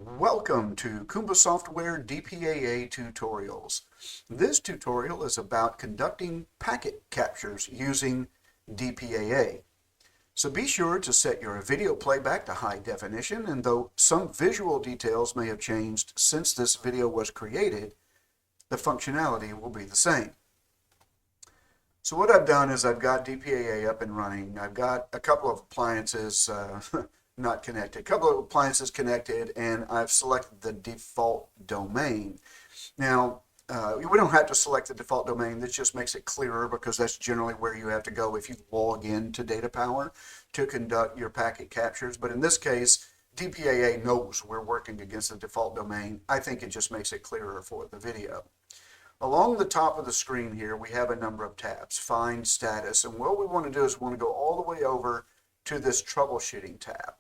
Welcome to Kumbasoft DPAA tutorials. This tutorial is about conducting packet captures using DPAA. So be sure to set your video playback to high definition, and though some visual details may have changed since this video was created, the functionality will be the same. So what I've done is I've got DPAA up and running. I've got a couple of appliances not connected, a couple of appliances connected, and I've selected the default domain. Now, we don't have to select the default domain. This just makes it clearer because that's generally where you have to go if you log in to DataPower to conduct your packet captures. But in this case, DPAA knows we're working against the default domain. I think it just makes it clearer for the video. Along the top of the screen here, we have a number of tabs, Find Status, and what we want to do is we want to go all the way over to this Troubleshooting tab.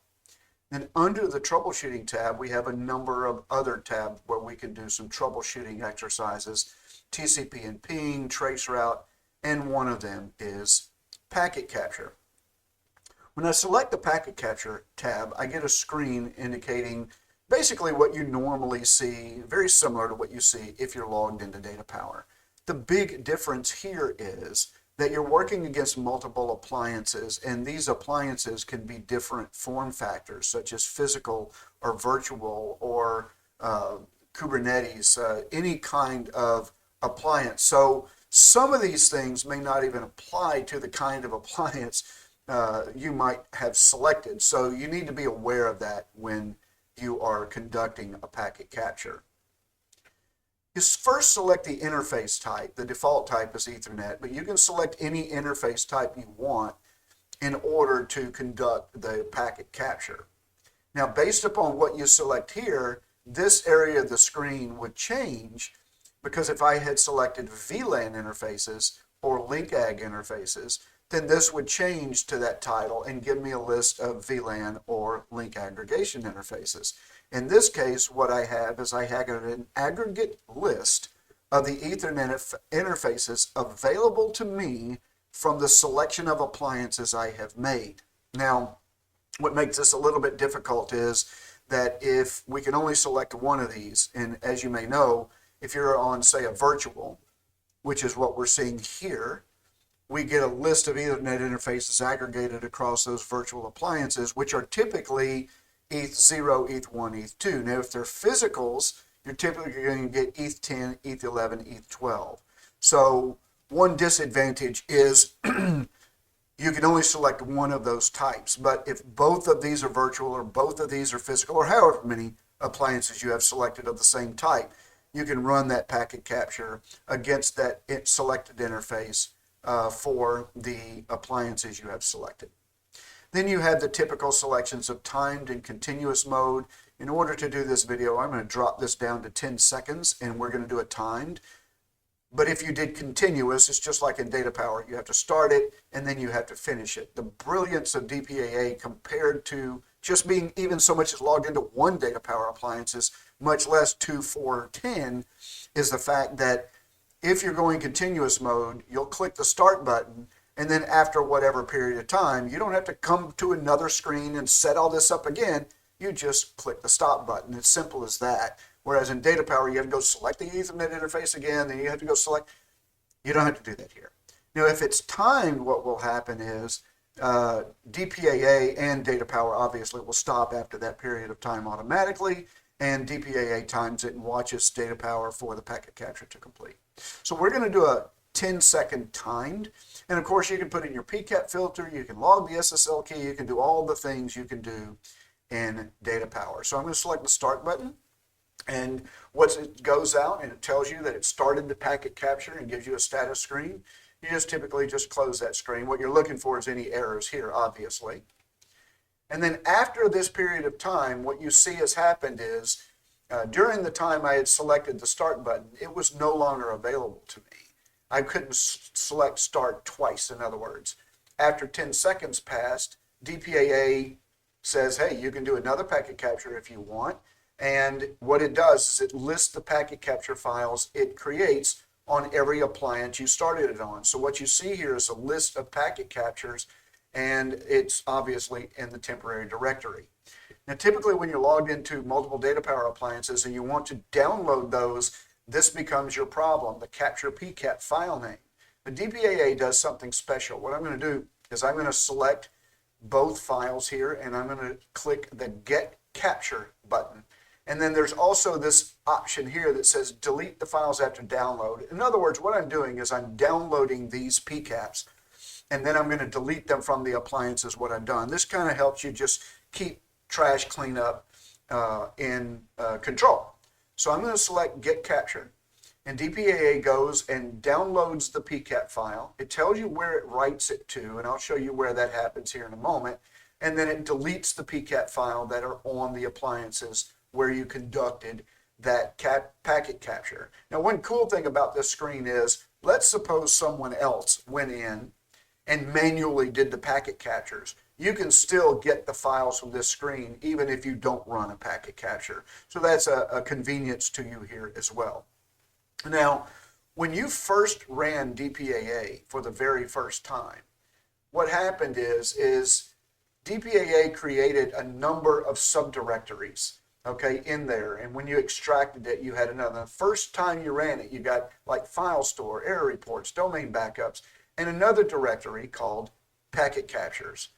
Then under the Troubleshooting tab, we have a number of other tabs where we can do some troubleshooting exercises, TCP and ping, traceroute, and one of them is Packet Capture. When I select the Packet Capture tab, I get a screen indicating basically what you normally see, very similar to what you see if you're logged into DataPower. The big difference here is that you're working against multiple appliances, and these appliances can be different form factors, such as physical or virtual or Kubernetes, any kind of appliance. So some of these things may not even apply to the kind of appliance you might have selected. So you need to be aware of that when you are conducting a packet capture. You first select the interface type. The default type is Ethernet, but you can select any interface type you want in order to conduct the packet capture. Now, based upon what you select here, this area of the screen would change because if I had selected VLAN interfaces or LinkAG interfaces, then this would change to that title and give me a list of VLAN or link aggregation interfaces. In this case, what I have is I have an aggregate list of the Ethernet interfaces available to me from the selection of appliances I have made. Now, what makes this a little bit difficult is that if we can only select one of these, and as you may know, if you're on, say, a virtual, which is what we're seeing here, we get a list of Ethernet interfaces aggregated across those virtual appliances, which are typically ETH0, ETH1, ETH2. Now, if they're physicals, you're typically going to get ETH10, ETH11, ETH12. So one disadvantage is you can only select one of those types. But if both of these are virtual or both of these are physical, or however many appliances you have selected of the same type, you can run that packet capture against that selected interface for the appliances you have selected. Then you have the typical selections of timed and continuous mode. In order to do this video, I'm going to drop this down to 10 seconds and we're going to do it timed. But if you did continuous, it's just like in DataPower. You have to start it and then you have to finish it. The brilliance of DPAA compared to just being even so much as logged into one DataPower appliances, much less 2, 4, 10, is the fact that if you're going continuous mode, you'll click the start button, and then after whatever period of time, you don't have to come to another screen and set all this up again. You just click the stop button. It's simple as that. Whereas in DataPower, you have to go select the Ethernet interface again, then you have to go select. You don't have to do that here. Now, if it's timed, what will happen is DPAA and DataPower obviously will stop after that period of time automatically, and DPAA times it and watches DataPower for the packet capture to complete. So we're going to do a 10-second timed. And of course, you can put in your PCAP filter, you can log the SSL key, you can do all the things you can do in DataPower. So I'm going to select the start button. And once it goes out and it tells you that it started the packet capture and gives you a status screen, you just typically just close that screen. What you're looking for is any errors here, obviously. And then after this period of time, what you see has happened is during the time I had selected the start button, it was no longer available to me. I couldn't select start twice, in other words. After 10 seconds passed, DPAA says, hey, you can do another packet capture if you want. And what it does is it lists the packet capture files it creates on every appliance you started it on. So what you see here is a list of packet captures, and it's obviously in the temporary directory. Now, typically when you're logged into multiple DataPower appliances and you want to download those, this becomes your problem, the capture PCAP file name. The DPAA does something special. What I'm going to do is I'm going to select both files here, and I'm going to click the Get Capture button. And then there's also this option here that says delete the files after download. In other words, what I'm doing is I'm downloading these PCAPs, and then I'm going to delete them from the appliance is what I've done. This kind of helps you just keep trash cleanup in control. So I'm going to select Get Capture, and DPAA goes and downloads the PCAP file. It tells you where it writes it to, and I'll show you where that happens here in a moment. And then it deletes the PCAP file that are on the appliances where you conducted that packet capture. Now, one cool thing about this screen is, let's suppose someone else went in and manually did the packet captures. You can still get the files from this screen even if you don't run a packet capture. So that's a convenience to you here as well. Now, when you first ran DPAA for the very first time, what happened is DPAA created a number of subdirectories, okay, in there. And when you extracted it, you had another. The first time you ran it, you got like file store, error reports, domain backups, and another directory called packet captures.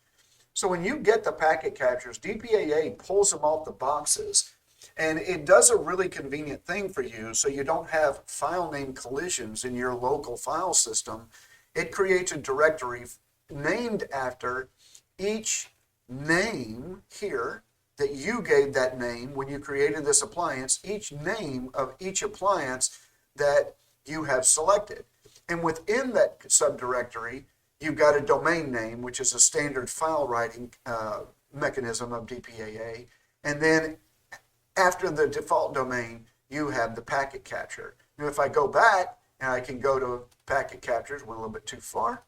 So when you get the packet captures, DPAA pulls them off the boxes, and it does a really convenient thing for you so you don't have file name collisions in your local file system. It creates a directory named after each name here that you gave that name when you created this appliance, each name of each appliance that you have selected. And within that subdirectory, you've got a domain name, which is a standard file writing mechanism of DPAA. And then after the default domain, you have the packet capture. Now, if I go back and I can go to packet captures, went a little bit too far.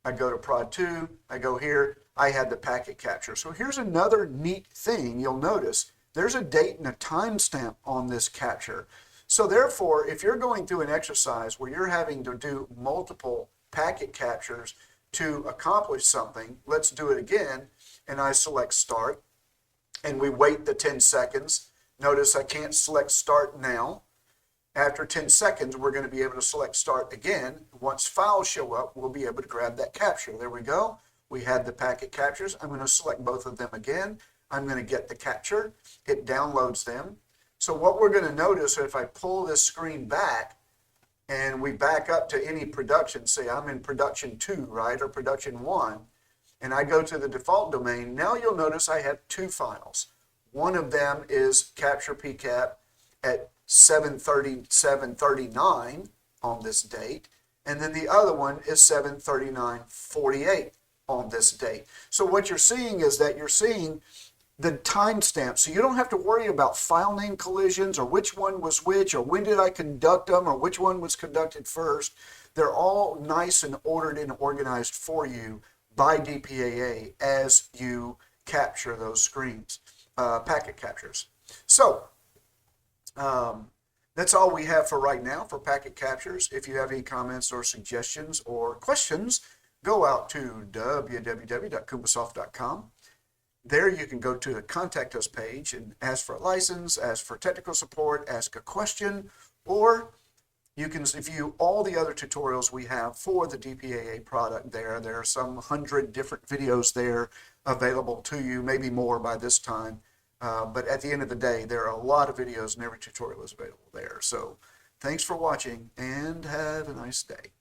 I go to prod 2, I go here, I had the packet capture. So here's another neat thing you'll notice. There's a date and a timestamp on this capture. So therefore, if you're going through an exercise where you're having to do multiple packet captures to accomplish something, let's do it again, and I select Start, and we wait the 10 seconds. Notice I can't select Start now. After 10 seconds, we're going to be able to select Start again. Once files show up, we'll be able to grab that capture. There we go. We had the packet captures. I'm going to select both of them again. I'm going to get the capture. It downloads them. So what we're going to notice, if I pull this screen back and we back up to any production, say I'm in production 2, right, or production 1, and I go to the default domain, now you'll notice I have 2 files. One of them is capture PCAP at 7:37:39 on this date, and then the other one is 7:39:48 on this date. So what you're seeing is that you're seeing the timestamp, so you don't have to worry about file name collisions or which one was which or when did I conduct them or which one was conducted first. They're all nice and ordered and organized for you by DPAA as you capture those screens, packet captures. So that's all we have for right now for packet captures. If you have any comments or suggestions or questions, go out to www.kumbasoft.com. There you can go to the Contact Us page and ask for a license, ask for technical support, ask a question, or you can view all the other tutorials we have for the DPAA product there. There are some 100 different videos there available to you, maybe more by this time. But at the end of the day, there are a lot of videos and every tutorial is available there. So thanks for watching and have a nice day.